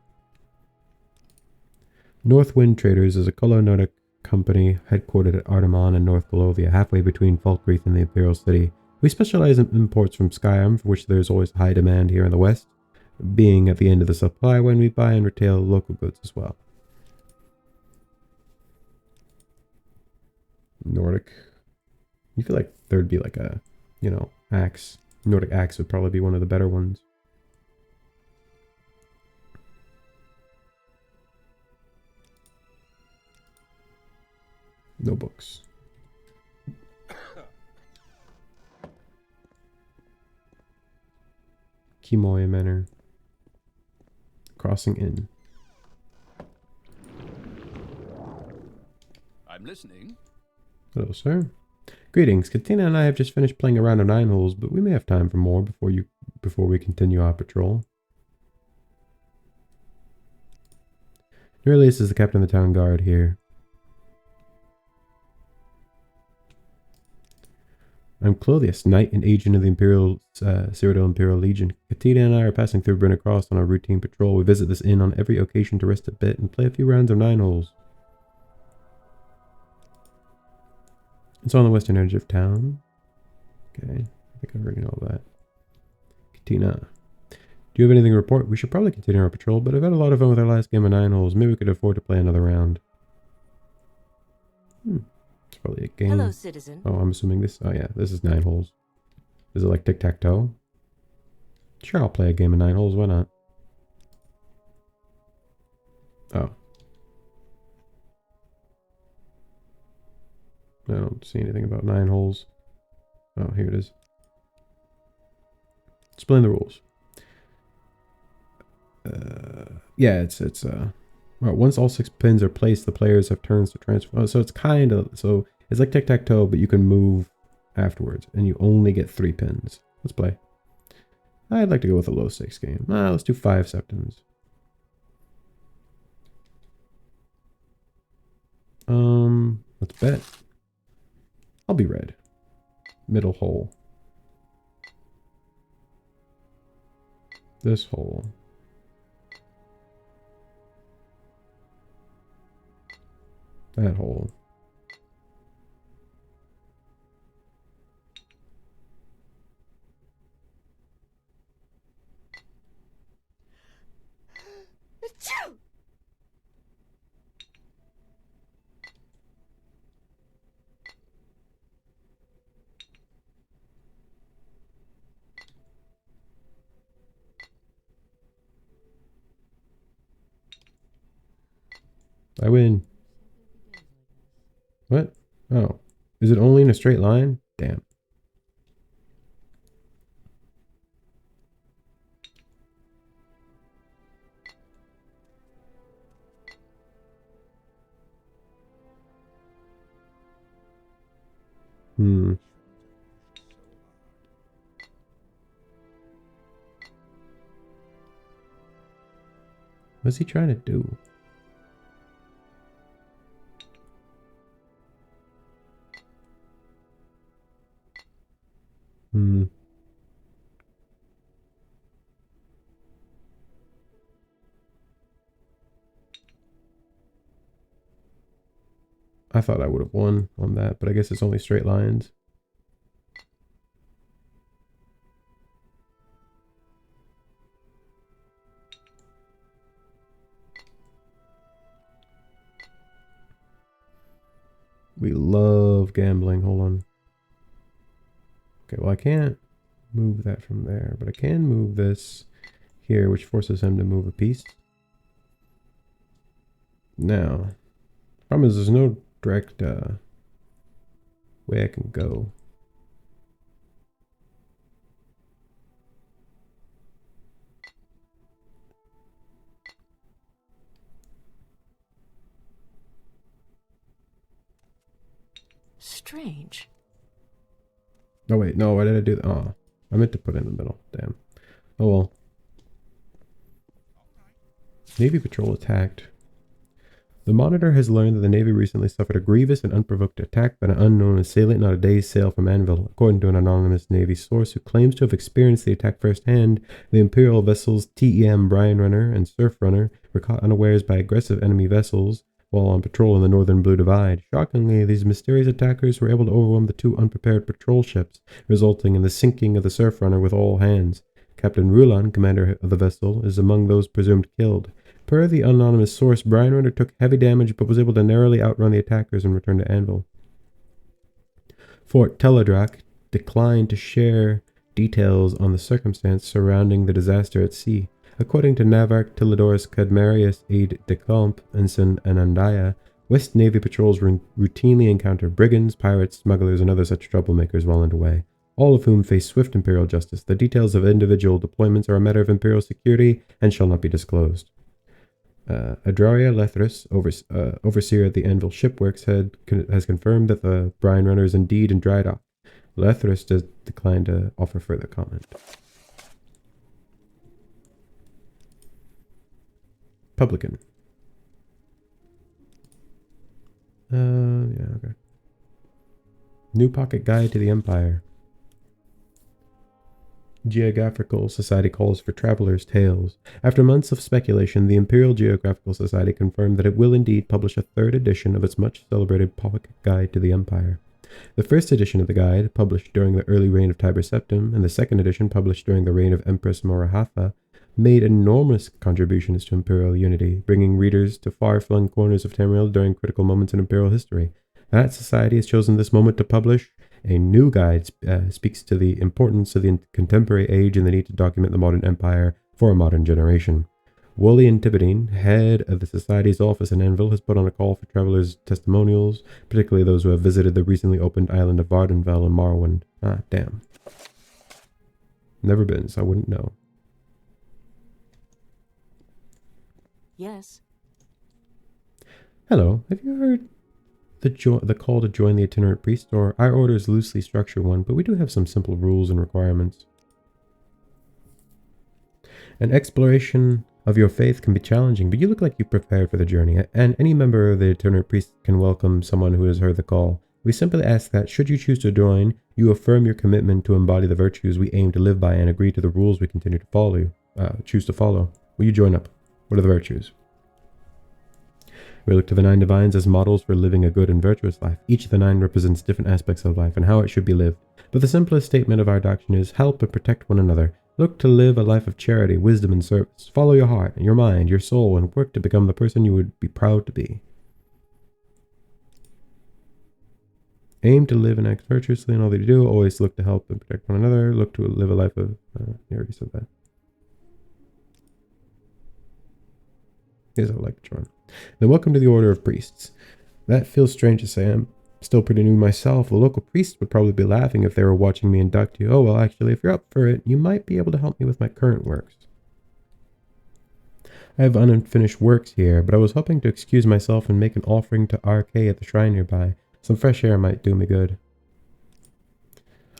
Northwind Traders is a Colonautic company headquartered at Artemon in North Golovia, halfway between Falkreath and the Imperial City. We specialize in imports from Skyrim, for which there is always high demand here in the West, being at the end of the supply when we buy and retail local goods as well. Nordic. You feel like there'd be like a, axe. Nordic axe would probably be one of the better ones. No books. Kimoya Manor. Crossing Inn. I'm listening. Hello, sir. Greetings. Katina and I have just finished playing a round of 9 holes, but we may have time for more before we continue our patrol. Neurelius is the captain of the town guard here. I'm Clothius, knight and agent of the Cyrodiil Imperial Legion. Katina and I are passing through Brenner Cross on our routine patrol. We visit this inn on every occasion to rest a bit and play a few rounds of 9 holes. It's on the western edge of town. Okay, I think I already know that. Katina. Do you have anything to report? We should probably continue our patrol, but I've had a lot of fun with our last game of 9 holes. Maybe we could afford to play another round. It's probably a game. Hello, citizen. Oh, I'm assuming this. Oh yeah, this is 9 holes. Is it like tic-tac-toe? Sure, I'll play a game of 9 holes. Why not? Oh. I don't see anything about 9 holes. Oh, here it is. Explain the rules. Yeah, well, once all 6 pins are placed, the players have turns to transfer. Oh, so it's kind of, so it's like tic-tac-toe, but you can move afterwards, and you only get 3 pins. Let's play. I'd like to go with a low stakes game. Let's do 5 septums. Let's bet. I'll be red. Middle hole. This hole. That hole. I win. What? Oh. Is it only in a straight line? Damn. What's he trying to do? I thought I would have won on that, but I guess it's only straight lines. We love gambling. Hold on. Okay, well I can't move that from there, but I can move this here, which forces him to move a piece. Now, problem is there's no direct way I can go. Strange. Oh wait, no, why did I do that? Oh, I meant to put it in the middle. Damn. Oh well. Navy patrol attacked. The Monitor has learned that the Navy recently suffered a grievous and unprovoked attack by an unknown assailant not a day's sail from Anvil. According to an anonymous Navy source who claims to have experienced the attack firsthand, the Imperial vessels TEM Brine Runner and Surf Runner were caught unawares by aggressive enemy vessels while on patrol in the northern Blue Divide. Shockingly, these mysterious attackers were able to overwhelm the 2 unprepared patrol ships, resulting in the sinking of the Surf Runner with all hands. Captain Rulan, commander of the vessel, is among those presumed killed. Per the anonymous source, Brine Runner took heavy damage but was able to narrowly outrun the attackers and return to Anvil. Fort Teledrak declined to share details on the circumstance surrounding the disaster at sea. According to Navarch Tilidorus Cadmarius Aide de Camp, Ensign Anandaya, West Navy patrols routinely encounter brigands, pirates, smugglers, and other such troublemakers while underway, all of whom face swift Imperial justice. The details of individual deployments are a matter of Imperial security and shall not be disclosed. Adraria Lethrus, overseer at the Anvil Shipworks, has confirmed that the Brine Runner is indeed in dry dock. Lethrus does decline to offer further comment. Publican. Yeah, okay. New Pocket Guide to the Empire. Geographical Society calls for travelers' tales. After months of speculation, the Imperial Geographical Society confirmed that it will indeed publish a 3rd edition of its much-celebrated Pocket Guide to the Empire. The first edition of the guide, published during the early reign of Tiber Septim, and the second edition, published during the reign of Empress Morahatha, made enormous contributions to Imperial unity, bringing readers to far-flung corners of Tamriel during critical moments in Imperial history. That society has chosen this moment to publish A new guide speaks to the importance of the contemporary age and the need to document the modern empire for a modern generation. Wolian Tibidine, head of the Society's office in Anvil, has put on a call for travelers' testimonials, particularly those who have visited the recently opened island of Vardenvel and Morrowind. Ah, damn. Never been, so I wouldn't know. Yes. Hello, have you heard the call to join the itinerant priest? Or our orders loosely structure one, but we do have some simple rules and requirements. An exploration of your faith can be challenging, but you look like you prepared for the journey, and any member of the itinerant priest can welcome someone who has heard the call. We simply ask that, should you choose to join, you affirm your commitment to embody the virtues we aim to live by and agree to the rules we continue to choose to follow. Will you join up? What are the virtues? We look to the 9 divines as models for living a good and virtuous life. Each of the 9 represents different aspects of life and how it should be lived. But the simplest statement of our doctrine is, help and protect one another. Look to live a life of charity, wisdom, and service. Follow your heart, your mind, your soul, and work to become the person you would be proud to be. Aim to live and act virtuously in all that you do. Always look to help and protect one another. Look to live a life of... you already said that. Yes, I would like to join. Then welcome to the Order of Priests. That feels strange to say. I'm still pretty new myself. The local priests would probably be laughing if they were watching me induct you. Oh, well, actually, if you're up for it, you might be able to help me with my current works. I have unfinished works here, but I was hoping to excuse myself and make an offering to RK at the shrine nearby. Some fresh air might do me good.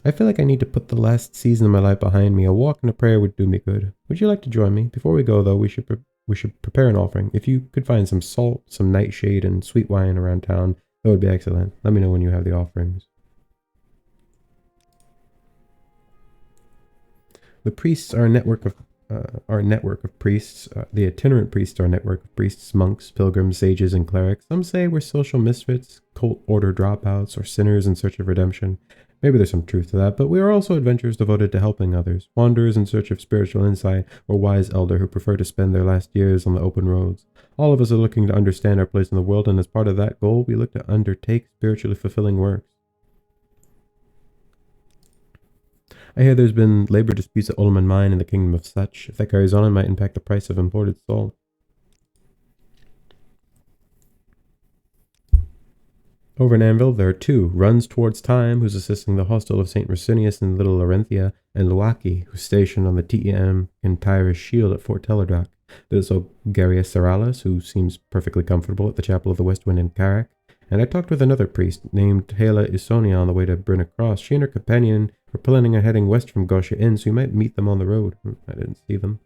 I feel like I need to put the last season of my life behind me. A walk and a prayer would do me good. Would you like to join me? Before we go, though, we should prepare an offering. If you could find some salt, some nightshade, and sweet wine around town, that would be excellent. Let me know when you have the offerings. The priests are a network of priests. The itinerant priests are a network of priests, monks, pilgrims, sages, and clerics. Some say we're social misfits, cult order dropouts, or sinners in search of redemption. Maybe there's some truth to that, but we are also adventurers devoted to helping others, wanderers in search of spiritual insight, or wise elder who prefer to spend their last years on the open roads. All of us are looking to understand our place in the world, and as part of that goal, we look to undertake spiritually fulfilling works. I hear there's been labor disputes at Ulman Mine in the Kingdom of Such. If that carries on, it might impact the price of imported salt. Over in Anvil, there are 2. Runs Towards Time, who's assisting the hostel of St. Rosinius in Little Larenthia, and Luaki, who's stationed on the TEM and Tyrus Shield at Fort Teledrach. There's Ogaria Seralis, who seems perfectly comfortable at the Chapel of the West Wind in Karak. And I talked with another priest named Hela Isonia on the way to Brynna Cross. She and her companion were planning on heading west from Gosha Inn, so you might meet them on the road. I didn't see them.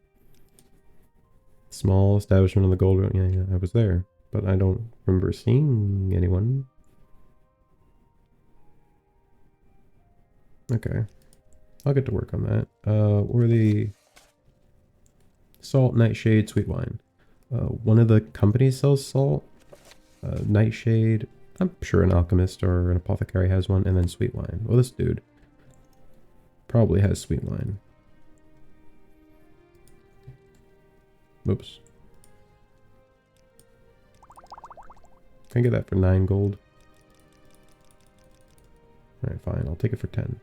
Small establishment on the Gold Road. Yeah, I was there. But I don't remember seeing anyone. Okay. I'll get to work on that. Or the salt, nightshade, sweet wine. One of the companies sells salt. Nightshade. I'm sure an alchemist or an apothecary has one. And then sweet wine. Well, this dude probably has sweet wine. Oops. Can I get that for 9 gold? Alright, fine. I'll take it for 10.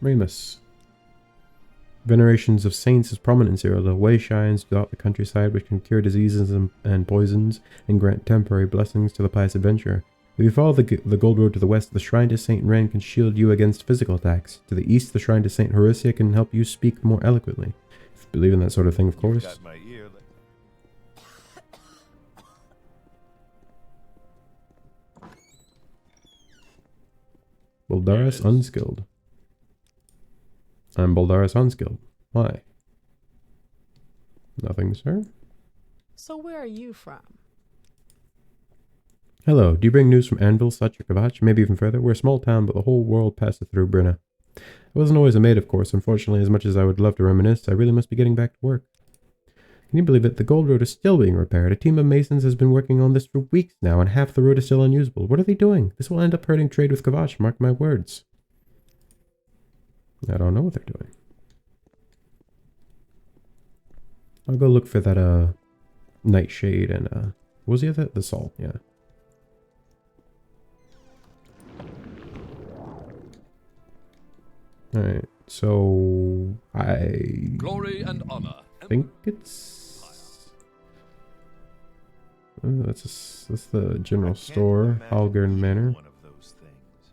Remus. Venerations of saints is prominent in Cyrodiil. Way shines throughout the countryside which can cure diseases and poisons and grant temporary blessings to the pious adventurer. If you follow the gold road to the west, the shrine to Saint Ren can shield you against physical attacks. To the east, the shrine to Saint Horatia can help you speak more eloquently. If you believe in that sort of thing, of course. Got my ear. Boldaris Unskilled. I'm Boldaris Unskilled. Why? Nothing, sir. So where are you from? Hello, do you bring news from Anvil, Such, or Kvatch? Maybe even further? We're a small town, but the whole world passes through Brynna. I wasn't always a maid, of course. Unfortunately, as much as I would love to reminisce, I really must be getting back to work. Can you believe it? The gold road is still being repaired. A team of masons has been working on this for weeks now, and half the road is still unusable. What are they doing? This will end up hurting trade with Kvatch, mark my words. I don't know what they're doing. I'll go look for that nightshade and what was the other? The salt, yeah. Alright, so I Glory and honor. think it's that's the general store, Halgern Manor. One of those things.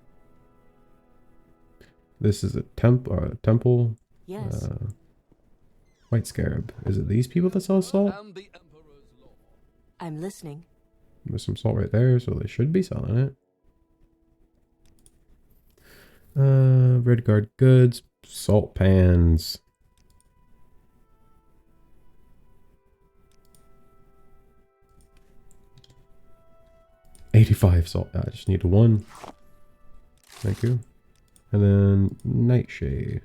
This is a temple. Yes. White Scarab. Is it these people that sell salt? And the Emperor's law. I'm listening. There's some salt right there, so they should be selling it. Red Guard goods, salt pans. $85 salt. I just need one. Thank you. And then nightshade.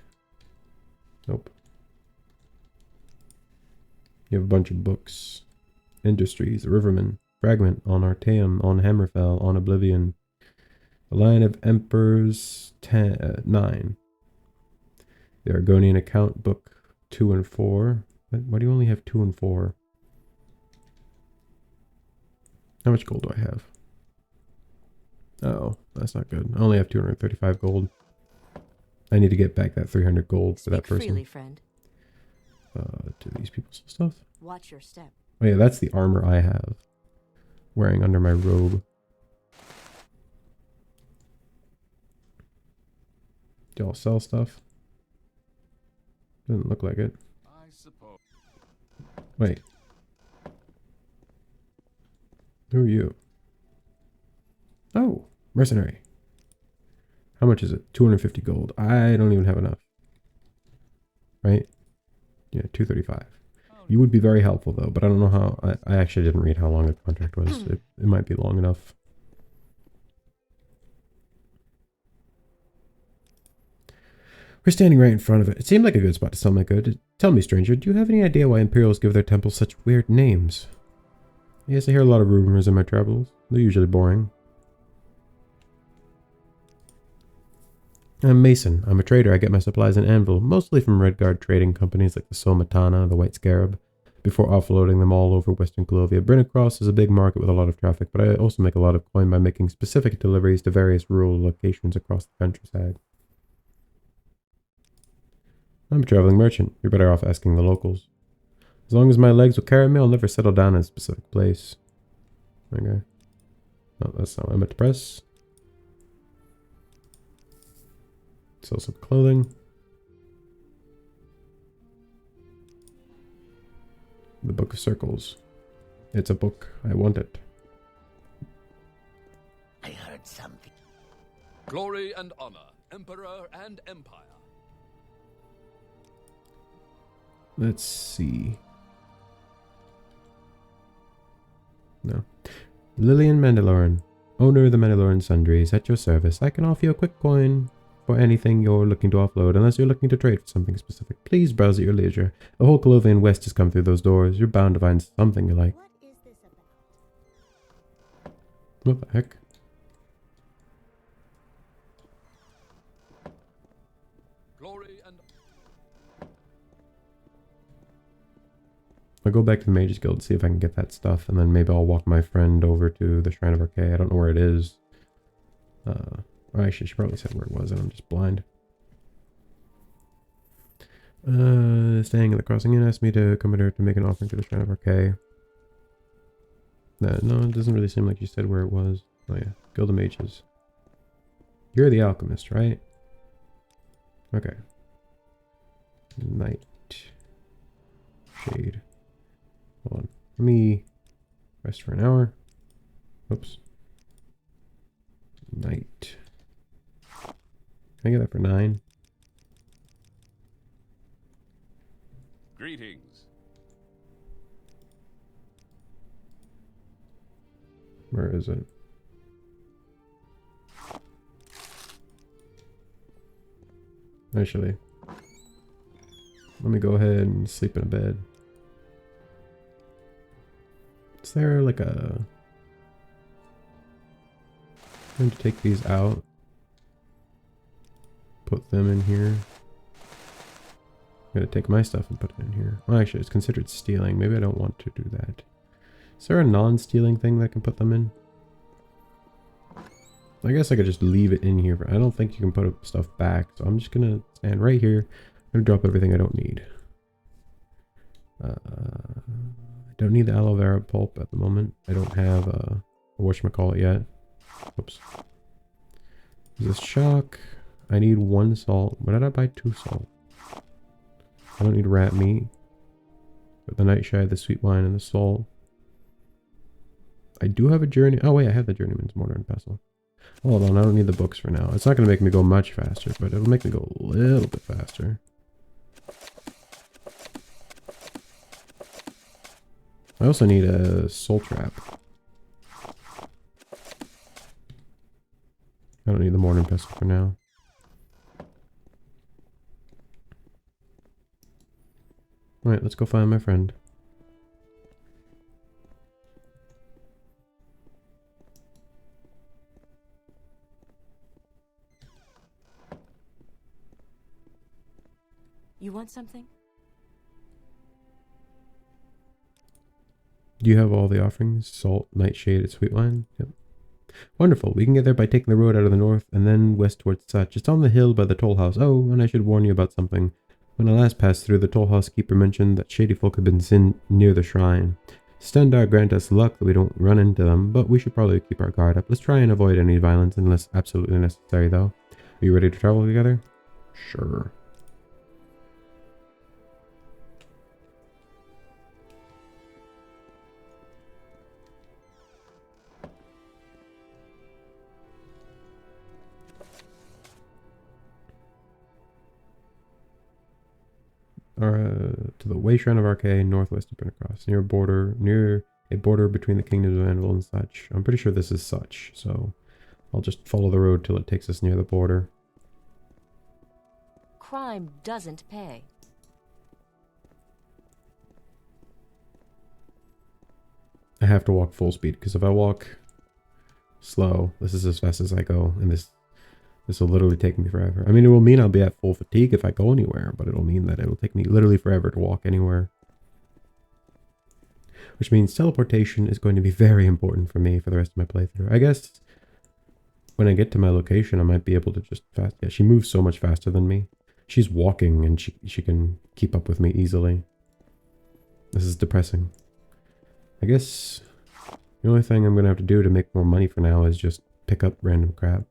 Nope. You have a bunch of books. Industries, Riverman, Fragment, on Artaeum, on Hammerfell, on Oblivion. The Line of Emperors 9. The Argonian Account Book 2 and 4. Why do you only have 2 and 4? How much gold do I have? Oh, that's not good. I only have 235 gold. I need to get back that 300 gold for that Speak person. freely, friend. Do these people sell stuff? Watch your step. Oh yeah, that's the armor I have. Wearing under my robe. Do y'all sell stuff? Doesn't look like it. I suppose. Wait. Who are you? Oh, mercenary. How much is it? 250 gold. I don't even have enough. Right? Yeah, 235. You would be very helpful though, but I don't know how. I actually didn't read how long the contract was. It might be long enough. We're standing right in front of it. It seemed like a good spot to sell my good. Tell me, stranger, do you have any idea why Imperials give their temples such weird names? Yes, I hear a lot of rumors in my travels. They're usually boring. I'm Mason. I'm a trader. I get my supplies in Anvil, mostly from Red Guard trading companies like the Somatana, the White Scarab, before offloading them all over Western Clovia. Brinacross is a big market with a lot of traffic, but I also make a lot of coin by making specific deliveries to various rural locations across the countryside. I'm a traveling merchant. You're better off asking the locals. As long as my legs will carry me, I'll never settle down in a specific place. Okay. No, that's not what I meant to press. Sell some clothing. The Book of Circles. It's a book. I want it. I heard something. Glory and honor. Emperor and empire. Let's see. No. Lillian Mandalorian, owner of the Mandalorian Sundries, at your service. I can offer you a quick coin for anything you're looking to offload, unless you're looking to trade for something specific. Please browse at your leisure. The whole Colovian West has come through those doors. You're bound to find something you like. What is this about? What the heck? Glory and I'll go back to the Mages Guild, see if I can get that stuff, and then maybe I'll walk my friend over to the Shrine of Archay. I don't know where it is. Or actually, she probably said where it was, and I'm just blind. Staying at the Crossing Inn asked me to come in here to make an offering to the Shrine of Archay. No, it doesn't really seem like you said where it was. Oh yeah, Guild of Mages. You're the alchemist, right? Okay. Night. Shade. Hold on. Let me rest for an hour. Oops. Night. Can I get that for 9? greetings. Where is it? Actually, let me go ahead and sleep in a bed. Is there like a... I'm going to take these out. Put them in here. I'm gonna take my stuff and put it in here. Well, actually, it's considered stealing. Maybe I don't want to do that. Is there a non-stealing thing that I can put them in? I guess I could just leave it in here. But I don't think you can put stuff back. So I'm just gonna stand right here. I'm gonna drop everything I don't need. I don't need the aloe vera pulp at the moment. I don't have a whatchamacallit yet. Oops. Is this shock? I need 1 salt. Why did I buy 2 salt? I don't need rat meat. But the nightshade, the sweet wine, and the salt. I do have a journey. Oh wait, I have the journeyman's mortar and pestle. Hold on, I don't need the books for now. It's not going to make me go much faster, but it'll make me go a little bit faster. I also need a soul trap. I don't need the mortar and pestle for now. Alright, let's go find my friend. You want something? Do you have all the offerings? Salt, nightshade, and sweet wine? Yep. Wonderful. We can get there by taking the road out of the north and then west towards Such. It's on the hill by the toll house. Oh, and I should warn you about something. When I last passed through, the toll house keeper mentioned that shady folk had been seen near the shrine. Stendar grant us luck that we don't run into them, but we should probably keep our guard up. Let's try and avoid any violence unless absolutely necessary, though. Are you ready to travel together? Sure. To the way shrine of Arcane, northwest of Pentecost, near a border between the kingdoms of Anvil and Such. I'm pretty sure this is Such, so I'll just follow the road till it takes us near the border. Crime doesn't pay. I have to walk full speed, because if I walk slow, this is as fast as I go, and this will literally take me forever. I mean, it will mean I'll be at full fatigue if I go anywhere, but it'll mean that it'll take me literally forever to walk anywhere. Which means teleportation is going to be very important for me for the rest of my playthrough. I guess when I get to my location, I might be able to just fast... Yeah, she moves so much faster than me. She's walking and she can keep up with me easily. This is depressing. I guess the only thing I'm going to have to do to make more money for now is just pick up random crap.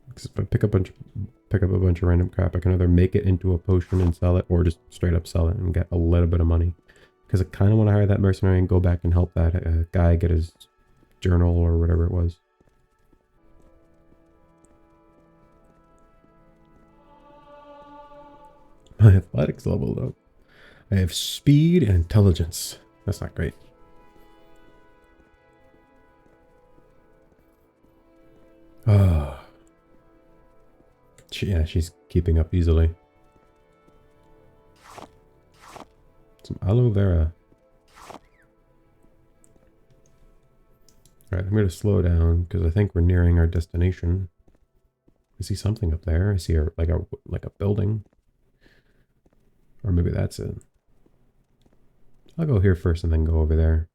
Because if I pick up a bunch of random crap, I can either make it into a potion and sell it, or just straight up sell it and get a little bit of money. Because I kind of want to hire that mercenary and go back and help that guy get his journal or whatever it was. My athletics leveled up. I have speed and intelligence. That's not great. Ah. Yeah, she's keeping up easily. Some aloe vera. Alright, I'm going to slow down because I think we're nearing our destination. I see something up there. I see like a building. Or maybe that's it. I'll go here first and then go over there.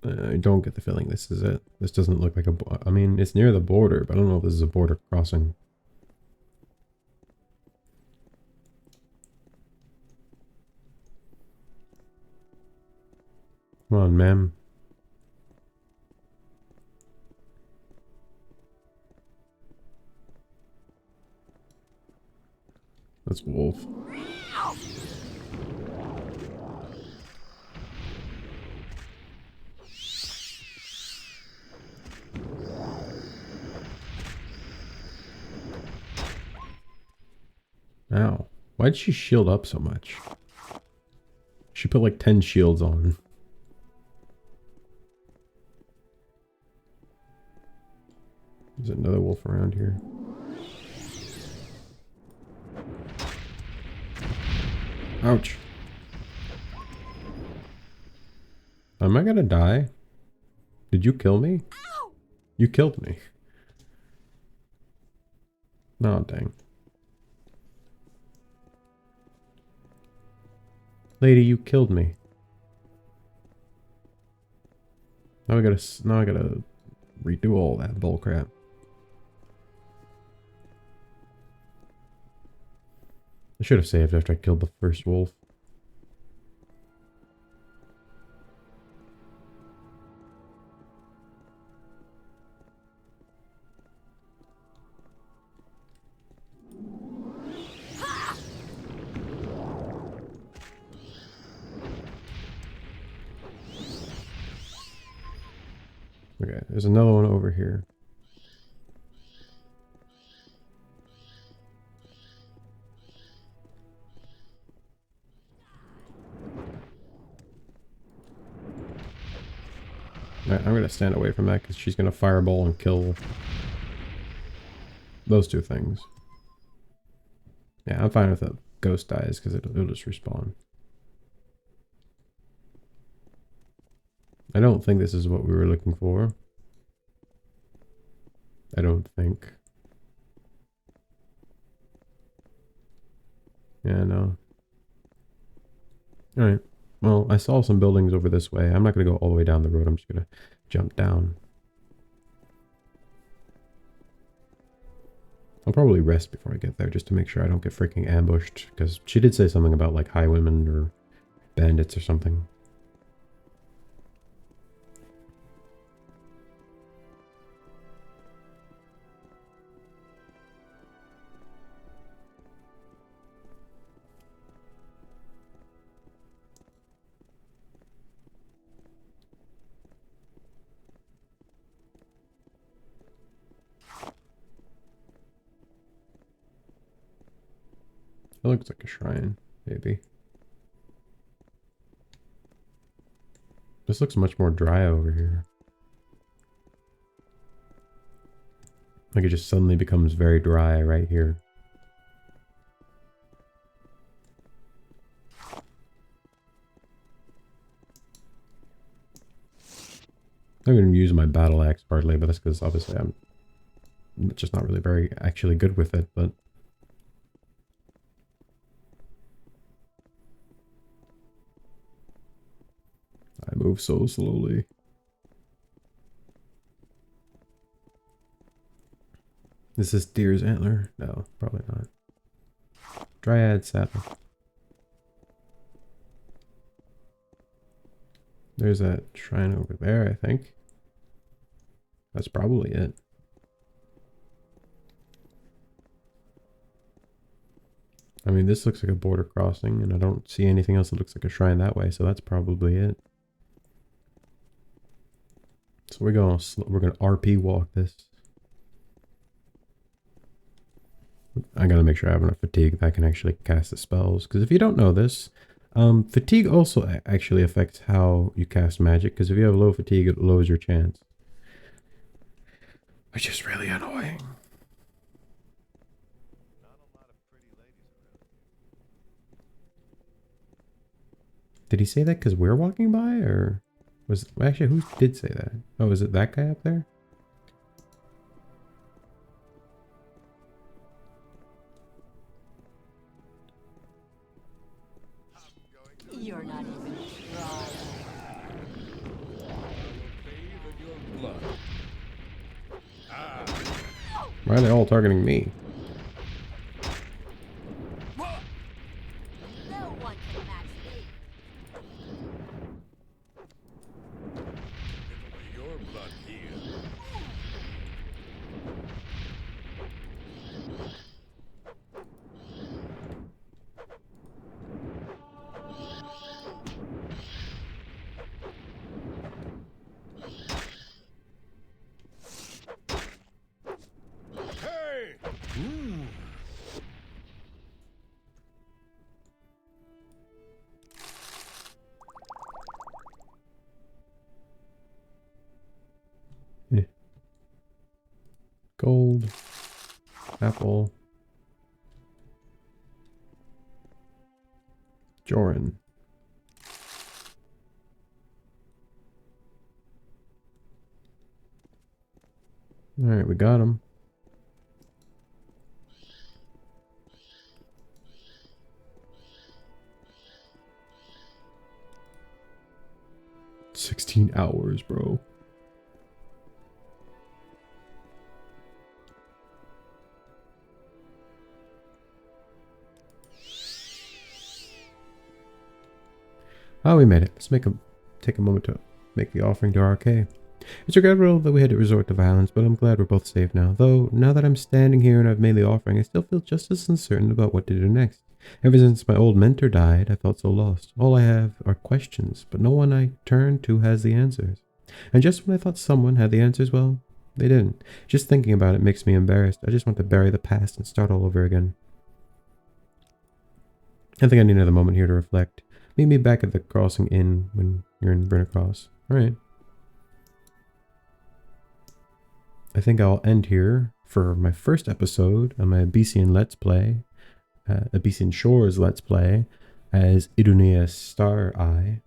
I don't get the feeling this is it. This doesn't look like a... I mean, it's near the border, but I don't know if this is a border crossing. Come on, ma'am. That's wolf. Ow. Why'd she shield up so much? She put like 10 shields on. There's another wolf around here. Ouch. Am I gonna die? Did you kill me? Ow! You killed me. No, dang. Lady, you killed me. Now I gotta redo all that bullcrap. I should have saved after I killed the first wolf. Okay, there's another one over here. Alright, I'm gonna stand away from that because she's gonna fireball and kill those two things. Yeah, I'm fine with the ghost dies because it'll just respawn. I don't think this is what we were looking for. I don't think. Yeah, no. Alright. Well, I saw some buildings over this way. I'm not going to go all the way down the road. I'm just going to jump down. I'll probably rest before I get there just to make sure I don't get freaking ambushed. Because she did say something about like highwaymen or bandits or something. It looks like a shrine, maybe. This looks much more dry over here. Like it just suddenly becomes very dry right here. I'm going to use my battle axe hardly, but that's because obviously I'm just not really very actually good with it, but I move so slowly. Is this deer's antler? No, probably not. Dryad saddle. There's that shrine over there, I think. That's probably it. I mean, this looks like a border crossing, and I don't see anything else that looks like a shrine that way, so that's probably it. So we're gonna RP walk this. I gotta make sure I have enough fatigue that I can actually cast the spells. Because if you don't know this, fatigue also actually affects how you cast magic. Because if you have low fatigue, it lowers your chance. Which is really annoying. Did he say that because we're walking by, or was actually who did say that? Oh, is it that guy up there? You're not even trying. Why are they all targeting me? No one can match me. Your blood here. Hey! Yeah. Gold. Apple. Joran. Alright, we got him. $16 bro. Oh, we made it. Let's take a moment to make the offering to RK. It's regrettable that we had to resort to violence, but I'm glad we're both safe now. Though, now that I'm standing here and I've made the offering, I still feel just as uncertain about what to do next. Ever since my old mentor died, I felt so lost. All I have are questions, but no one I turn to has the answers. And just when I thought someone had the answers, well, they didn't. Just thinking about it makes me embarrassed. I just want to bury the past and start all over again. I think I need another moment here to reflect. Meet me back at the Crossing Inn when you're in Brennercross. Alright. I think I'll end here for my first episode on my Abecean Let's Play. Abecean Shores Let's Play as Idonea Star-Eye.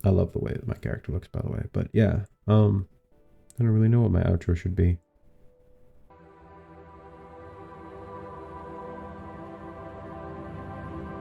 I love the way that my character looks, by the way. But yeah, I don't really know what my outro should be.